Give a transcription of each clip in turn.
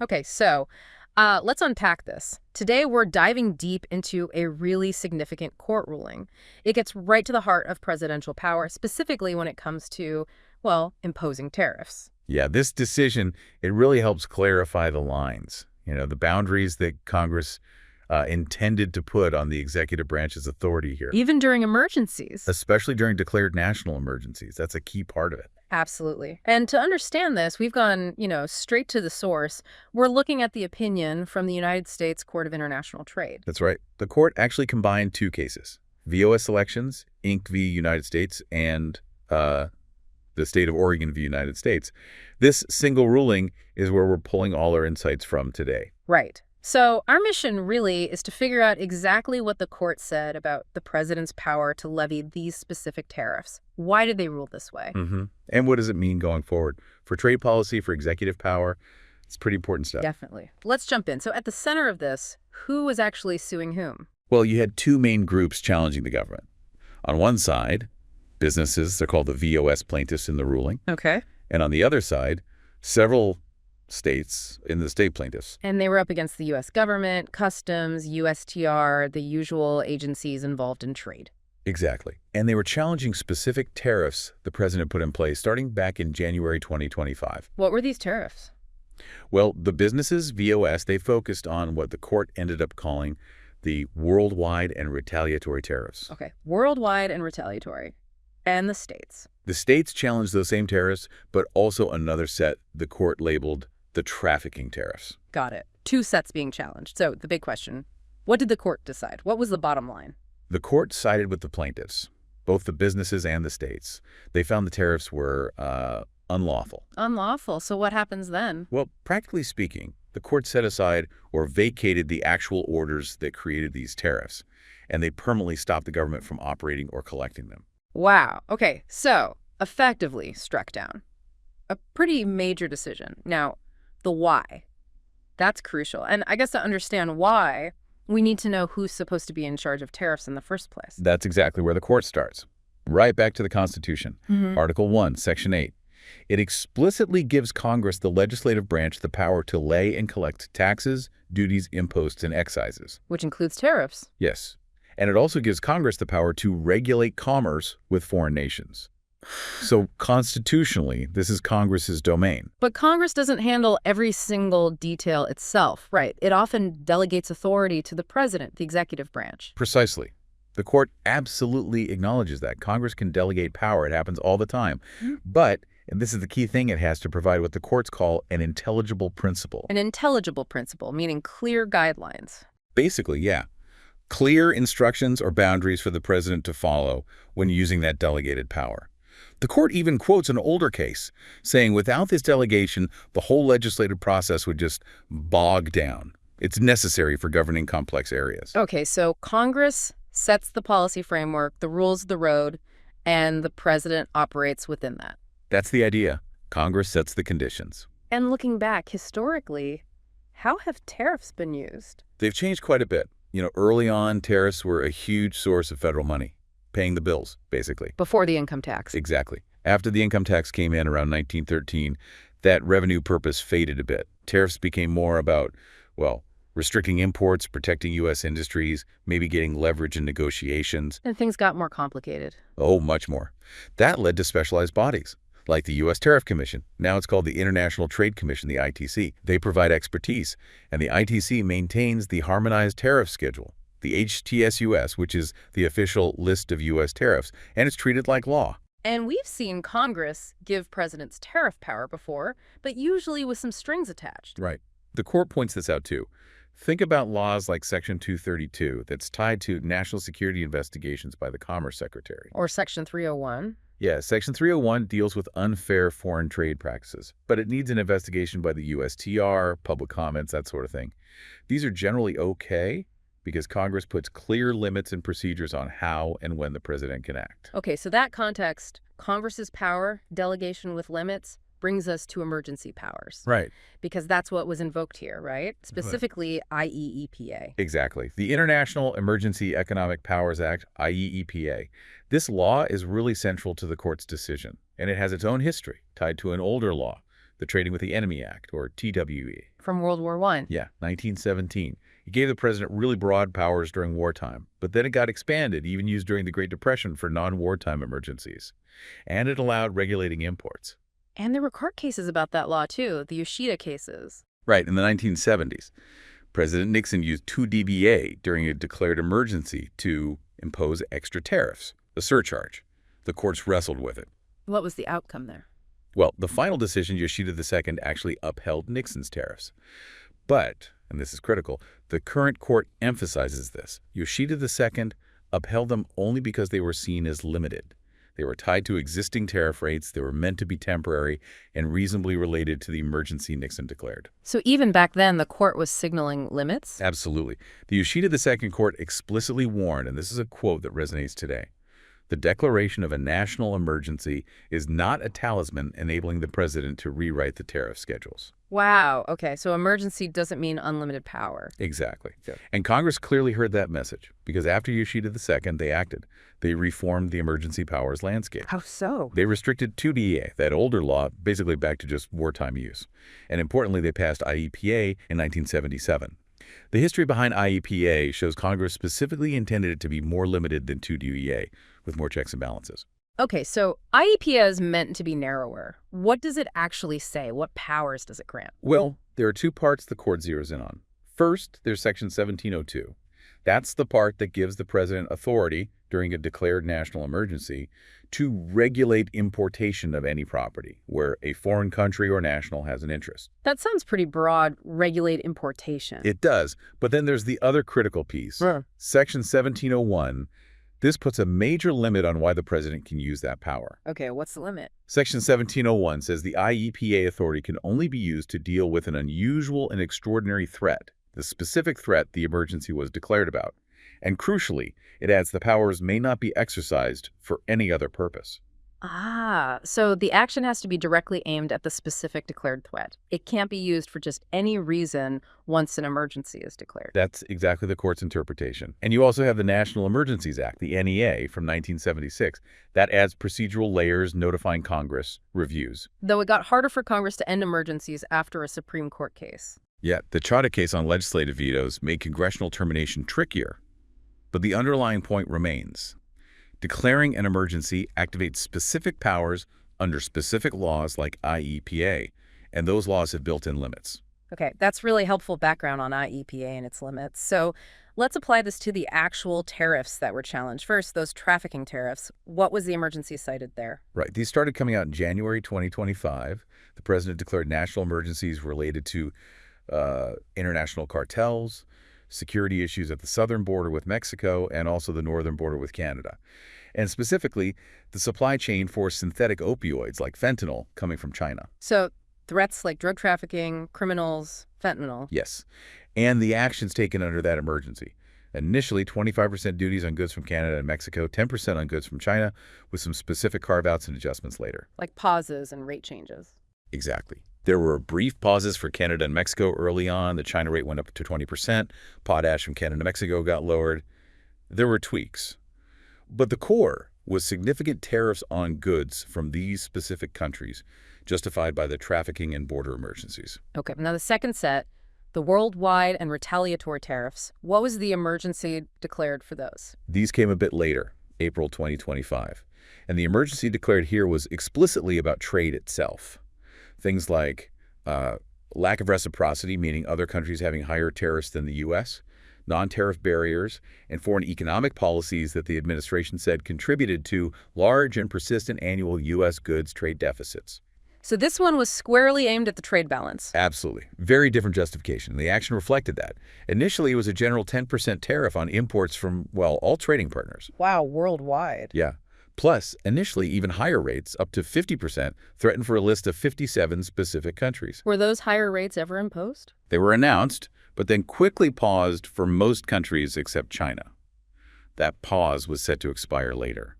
Okay, so let's unpack this. Today, we're diving deep into a really significant court ruling. It gets right to the heart of presidential power, specifically when it comes to, well, imposing tariffs. Yeah, this decision, it really helps clarify the lines, the boundaries that Congress intended to put on the executive branch's authority here, Even during emergencies. especially during declared national emergencies. That's a key part of it. Absolutely. And to understand this, we've gone, straight to the source. We're looking at the opinion from the United States Court of International Trade. That's right. The court actually combined two cases, V.O.S. elections, Inc. v. United States, and the state of Oregon v. United States. This single ruling is where we're pulling all our insights from today. Right. So our mission really is to figure out exactly what the court said about the president's power to levy these specific tariffs. Why did they rule this way? And what does it mean going forward? For trade policy, for executive power, it's pretty important stuff. Definitely. Let's jump in. So at the center of this, who was actually suing whom? Well, you had two main groups challenging the government. On one side, businesses, they're called the V.O.S. plaintiffs in the ruling. Okay. And on the other side, several states in the state plaintiffs. And they were up against the U.S. government, customs, USTR, the usual agencies involved in trade. Exactly. And they were challenging specific tariffs the president put in place starting back in January 2025. What were these tariffs? Well, the businesses, V.O.S., they focused on what the court ended up calling the worldwide and retaliatory tariffs. Okay. Worldwide and retaliatory. And the states. The states challenged those same tariffs, but also another set the court labeled the trafficking tariffs. Got it. Two sets being challenged. So the big question, what did the court decide? What was the bottom line? The court sided with the plaintiffs, both the businesses and the states. They found the tariffs were unlawful. Unlawful. So what happens then? Well, practically speaking, the court set aside or vacated the actual orders that created these tariffs, and they permanently stopped the government from operating or collecting them. Wow. Okay. So effectively struck down. A pretty major decision. Now, the why. That's crucial. And I guess to understand why, we need to know who's supposed to be in charge of tariffs in the first place. That's exactly where the court starts. Right back to the Constitution. Article 1, Section 8. It explicitly gives Congress, the legislative branch, the power to lay and collect taxes, duties, imposts, and excises. Which includes tariffs. Yes. And it also gives Congress the power to regulate commerce with foreign nations. So constitutionally, this is Congress's domain. But Congress doesn't handle every single detail itself, right? It often delegates authority to the president, the executive branch. Precisely. The court absolutely acknowledges that. Congress can delegate power. It happens all the time. But, and this is the key thing, it has to provide what the courts call an intelligible principle. An intelligible principle, meaning clear guidelines. Basically, yeah. Clear instructions or boundaries for the president to follow when using that delegated power. The court even quotes an older case, saying without this delegation, the whole legislative process would just bog down. It's necessary for governing complex areas. Okay, so Congress sets the policy framework, the rules of the road, and the president operates within that. That's the idea. Congress sets the conditions. And looking back historically, how have tariffs been used? They've changed quite a bit. Early on, tariffs were a huge source of federal money, paying the bills, basically. Before the income tax. Exactly. After the income tax came in around 1913, that revenue purpose faded a bit. Tariffs became more about, well, restricting imports, protecting U.S. industries, maybe getting leverage in negotiations. And things got more complicated. Oh, much more. That led to specialized bodies, like the U.S. Tariff Commission. Now it's called the International Trade Commission, the ITC. They provide expertise, and the ITC maintains the Harmonized Tariff Schedule, the HTSUS, which is the official list of U.S. tariffs, and it's treated like law. And we've seen Congress give presidents tariff power before, but usually with some strings attached. Right. The court points this out, too. Think about laws like Section 232 that's tied to national security investigations by the Commerce Secretary. Or Section 301. Yeah, Section 301 deals with unfair foreign trade practices, but it needs an investigation by the USTR, public comments, that sort of thing. These are generally okay because Congress puts clear limits and procedures on how and when the president can act. Okay, so that context, Congress's power, delegation with limits, brings us to emergency powers. Right. Because that's what was invoked here, right? Specifically, IEEPA. Exactly. The International Emergency Economic Powers Act, IEEPA. This law is really central to the court's decision, and it has its own history tied to an older law, the Trading with the Enemy Act, or TWE. From World War I. Yeah, 1917. It gave the president really broad powers during wartime, but then it got expanded, even used during the Great Depression for non-wartime emergencies. And it allowed regulating imports. And there were court cases about that law, too, the Yoshida cases. Right, in the 1970s, President Nixon used 2dBA during a declared emergency to impose extra tariffs, a surcharge. The courts wrestled with it. What was the outcome there? Well, the final decision, Yoshida II, actually upheld Nixon's tariffs. But, and this is critical, the current court emphasizes this. Yoshida II upheld them only because they were seen as limited. They were tied to existing tariff rates, they were meant to be temporary, and reasonably related to the emergency Nixon declared. So even back then, the court was signaling limits? Absolutely. The Yoshida II court explicitly warned, and this is a quote that resonates today, "The declaration of a national emergency is not a talisman enabling the president to rewrite the tariff schedules." Wow. Okay, so emergency doesn't mean unlimited power. Exactly. Yeah. And Congress clearly heard that message, because after Yoshida II, they acted. They reformed the emergency powers landscape. How so? They restricted 2DEA, that older law, basically back to just wartime use. And importantly, they passed IEEPA in 1977. The history behind IEEPA shows Congress specifically intended it to be more limited than 2DEA, with more checks and balances. Okay, so IEEPA is meant to be narrower. What does it actually say? What powers does it grant? Well, there are two parts the court zeroes in on. First, there's Section 1702. That's the part that gives the president authority, during a declared national emergency, to regulate importation of any property where a foreign country or national has an interest. That sounds pretty broad, regulate importation. It does, but then there's the other critical piece. Section 1701. This puts a major limit on why the president can use that power. Okay, what's the limit? Section 1701 says the IEEPA authority can only be used to deal with an unusual and extraordinary threat, the specific threat the emergency was declared about. And crucially, it adds the powers may not be exercised for any other purpose. Ah, so the action has to be directly aimed at the specific declared threat. It can't be used for just any reason once an emergency is declared. That's exactly the court's interpretation. And you also have the National Emergencies Act, the NEA, from 1976. That adds procedural layers notifying Congress, reviews. Though it got harder for Congress to end emergencies after a Supreme Court case. Yeah, the Chadha case on legislative vetoes made congressional termination trickier. But the underlying point remains. Declaring an emergency activates specific powers under specific laws like IEEPA, and those laws have built-in limits. Okay, that's really helpful background on IEEPA and its limits. So let's apply this to the actual tariffs that were challenged. First, those trafficking tariffs. What was the emergency cited there? Right. These started coming out in January 2025. The president declared national emergencies related to international cartels, security issues at the southern border with Mexico, and also the northern border with Canada. And specifically, the supply chain for synthetic opioids like fentanyl coming from China. So threats like drug trafficking, criminals, fentanyl. Yes. And the actions taken under that emergency. Initially, 25% duties on goods from Canada and Mexico, 10% on goods from China, with some specific carve-outs and adjustments later. Like pauses and rate changes. Exactly. There were brief pauses for Canada and Mexico early on. The China rate went up to 20%. Potash from Canada and Mexico got lowered. There were tweaks. But the core was significant tariffs on goods from these specific countries, justified by the trafficking and border emergencies. Okay, now the second set, the worldwide and retaliatory tariffs. What was the emergency declared for those? These came a bit later, April 2025. And the emergency declared here was explicitly about trade itself. Things like lack of reciprocity, meaning other countries having higher tariffs than the U.S., non-tariff barriers, and foreign economic policies that the administration said contributed to large and persistent annual U.S. goods trade deficits. So this one was squarely aimed at the trade balance. Absolutely. Very different justification. The action reflected that. Initially, it was a general 10% tariff on imports from, well, all trading partners. Wow, worldwide. Yeah. Plus, initially, even higher rates, up to 50%, threatened for a list of 57 specific countries. Were those higher rates ever imposed? They were announced, but then quickly paused for most countries except China. That pause was set to expire later.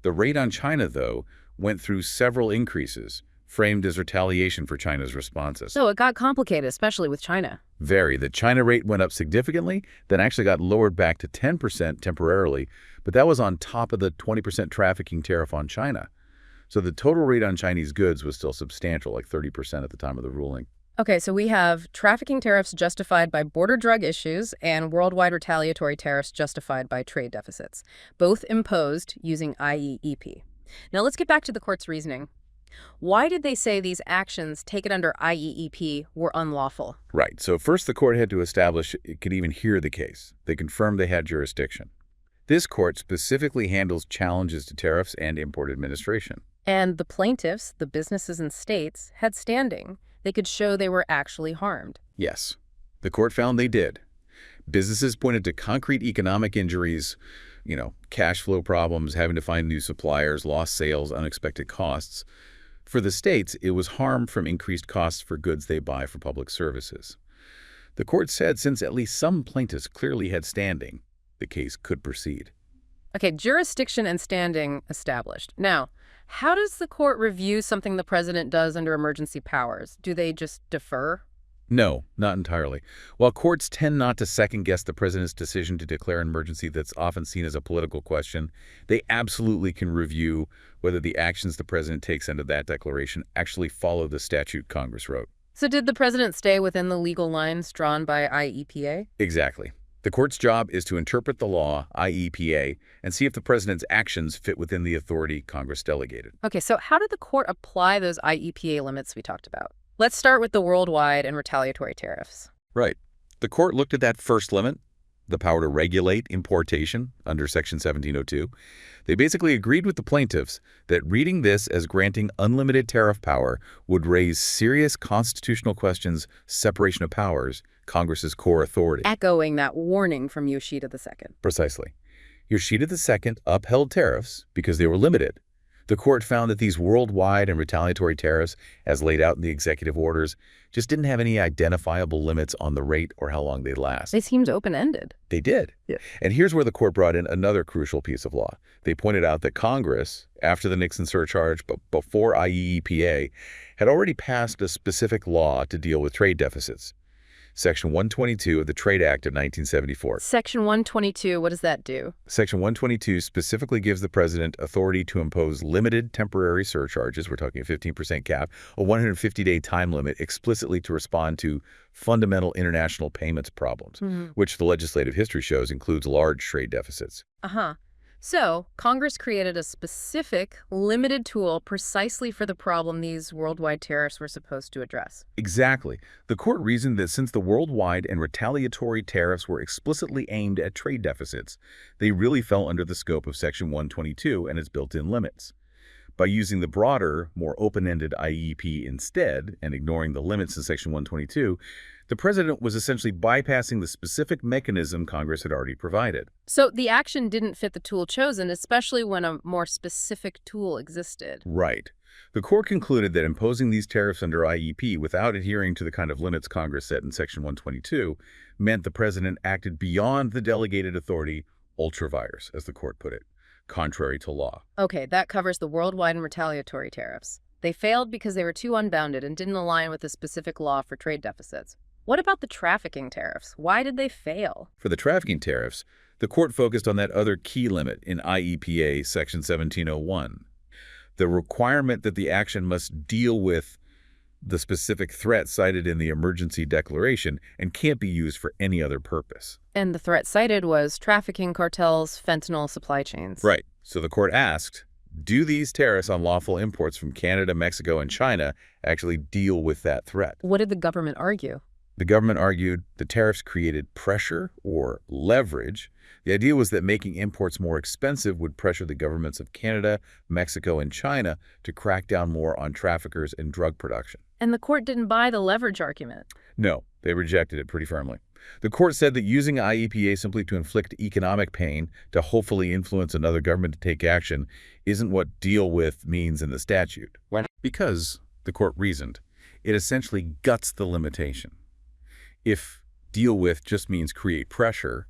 The rate on China, though, went through several increases, framed as retaliation for China's responses. So it got complicated, especially with China. Very. The China rate went up significantly, then actually got lowered back to 10% temporarily, but that was on top of the 20% trafficking tariff on China. So the total rate on Chinese goods was still substantial, like 30% at the time of the ruling. Okay, so we have trafficking tariffs justified by border drug issues and worldwide retaliatory tariffs justified by trade deficits, both imposed using IEEP. Now let's get back to the court's reasoning. Why did they say these actions taken under IEEP were unlawful? Right. So first the court had to establish it could even hear the case. They confirmed they had jurisdiction. This court specifically handles challenges to tariffs and import administration. And the plaintiffs, the businesses and states, had standing. They could show they were actually harmed. Yes. The court found they did. Businesses pointed to concrete economic injuries, cash flow problems, having to find new suppliers, lost sales, unexpected costs. For the states, it was harm from increased costs for goods they buy for public services. The court said since at least some plaintiffs clearly had standing, the case could proceed. Okay, jurisdiction and standing established. Now, how does the court review something the president does under emergency powers? Do they just defer? No, not entirely. While courts tend not to second-guess the president's decision to declare an emergency that's often seen as a political question, they absolutely can review whether the actions the president takes under that declaration actually follow the statute Congress wrote. So did the president stay within the legal lines drawn by IEPA? Exactly. The court's job is to interpret the law, IEPA, and see if the president's actions fit within the authority Congress delegated. Okay, so how did the court apply those IEPA limits we talked about? Let's start with the worldwide and retaliatory tariffs. Right. The court looked at that first limit, the power to regulate importation under Section 1702. They basically agreed with the plaintiffs that reading this as granting unlimited tariff power would raise serious constitutional questions, separation of powers, Congress's core authority. Echoing that warning from Yoshida II. Precisely. Yoshida II upheld tariffs because they were limited. The court found that these worldwide and retaliatory tariffs, as laid out in the executive orders, just didn't have any identifiable limits on the rate or how long they'd last. They seemed open-ended. They did. Yeah. And here's where the court brought in another crucial piece of law. They pointed out that Congress, after the Nixon surcharge but before IEEPA, had already passed a specific law to deal with trade deficits. Section 122 of the Trade Act of 1974. Section 122, what does that do? Section 122 specifically gives the president authority to impose limited temporary surcharges, we're talking a 15% cap, a 150-day time limit explicitly to respond to fundamental international payments problems, which the legislative history shows includes large trade deficits. So, Congress created a specific, limited tool precisely for the problem these worldwide tariffs were supposed to address. Exactly. The court reasoned that since the worldwide and retaliatory tariffs were explicitly aimed at trade deficits, they really fell under the scope of Section 122 and its built-in limits. By using the broader, more open-ended IEP instead, and ignoring the limits in Section 122, the president was essentially bypassing the specific mechanism Congress had already provided. So the action didn't fit the tool chosen, especially when a more specific tool existed. Right. The court concluded that imposing these tariffs under IEP without adhering to the kind of limits Congress set in Section 122 meant the president acted beyond the delegated authority, ultra vires, as the court put it, contrary to law. Okay, that covers the worldwide and retaliatory tariffs. They failed because they were too unbounded and didn't align with the specific law for trade deficits. What about the trafficking tariffs? Why did they fail? For the trafficking tariffs, the court focused on that other key limit in IEPA Section 1701, the requirement that the action must deal with the specific threat cited in the emergency declaration and can't be used for any other purpose. And the threat cited was trafficking cartels, fentanyl supply chains. Right. So the court asked, do these tariffs on lawful imports from Canada, Mexico, and China actually deal with that threat? What did the government argue? The government argued the tariffs created pressure or leverage. The idea was that making imports more expensive would pressure the governments of Canada, Mexico, and China to crack down more on traffickers and drug production. And the court didn't buy the leverage argument. No, they rejected it pretty firmly. The court said that using IEPA simply to inflict economic pain to hopefully influence another government to take action isn't what deal with means in the statute. Because, the court reasoned, it essentially guts the limitation. If deal with just means create pressure,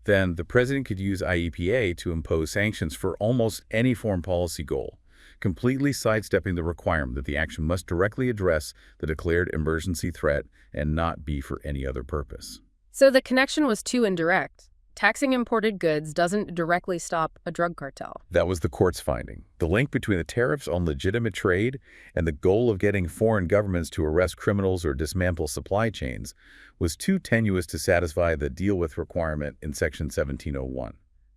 then the president could use IEPA to impose sanctions for almost any foreign policy goal, completely sidestepping the requirement that the action must directly address the declared emergency threat and not be for any other purpose. So the connection was too indirect. Taxing imported goods doesn't directly stop a drug cartel. That was the court's finding. The link between the tariffs on legitimate trade and the goal of getting foreign governments to arrest criminals or dismantle supply chains was too tenuous to satisfy the deal with requirement in Section 1701.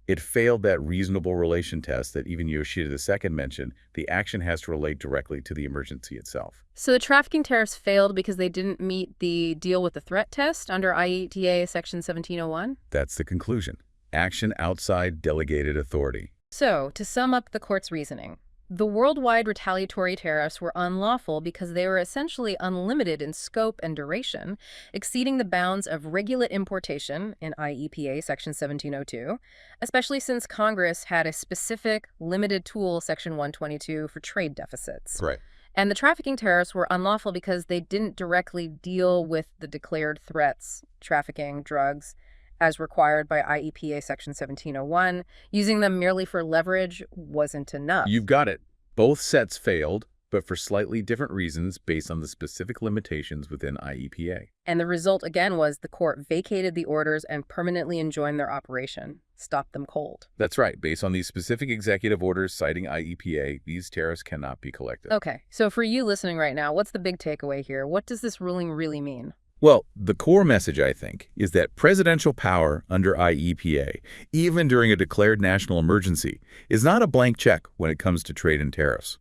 It failed that reasonable relation test that even Yoshida II mentioned. The action has to relate directly to the emergency itself. So the trafficking tariffs failed because they didn't meet the deal with the threat test under IEEPA Section 1701? That's the conclusion. Action outside delegated authority. So, to sum up the court's reasoning, the worldwide retaliatory tariffs were unlawful because they were essentially unlimited in scope and duration, exceeding the bounds of regulate importation in IEEPA Section 1702, especially since Congress had a specific, limited tool, Section 122, for trade deficits. Right. And the trafficking tariffs were unlawful because they didn't directly deal with the declared threats, trafficking, drugs, as required by IEEPA Section 1701. Using them merely for leverage wasn't enough. You've got it. Both sets failed, but for slightly different reasons based on the specific limitations within IEEPA. And the result, again, was the court vacated the orders and permanently enjoined their operation, stopped them cold. That's right. Based on these specific executive orders citing IEEPA, these tariffs cannot be collected. Okay, so for you listening right now, what's the big takeaway here? What does this ruling really mean? Well, the core message, I think, is that presidential power under IEEPA, even during a declared national emergency, is not a blank check when it comes to trade and tariffs.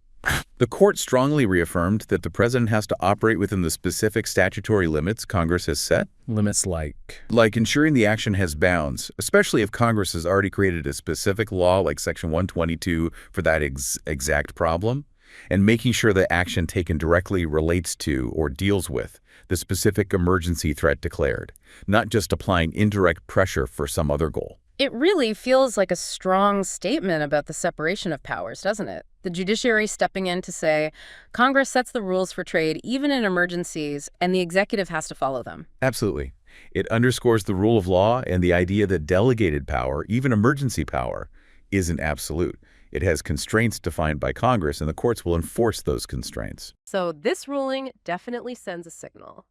The court strongly reaffirmed that the president has to operate within the specific statutory limits Congress has set. Limits like? Like ensuring the action has bounds, especially if Congress has already created a specific law like Section 122 for that exact problem, and making sure the action taken directly relates to or deals with the specific emergency threat declared, not just applying indirect pressure for some other goal. It really feels like a strong statement about the separation of powers, doesn't it? The judiciary stepping in to say, Congress sets the rules for trade even in emergencies, and the executive has to follow them. Absolutely. It underscores the rule of law and the idea that delegated power, even emergency power, isn't absolute. It has constraints defined by Congress, and the courts will enforce those constraints. So this ruling definitely sends a signal.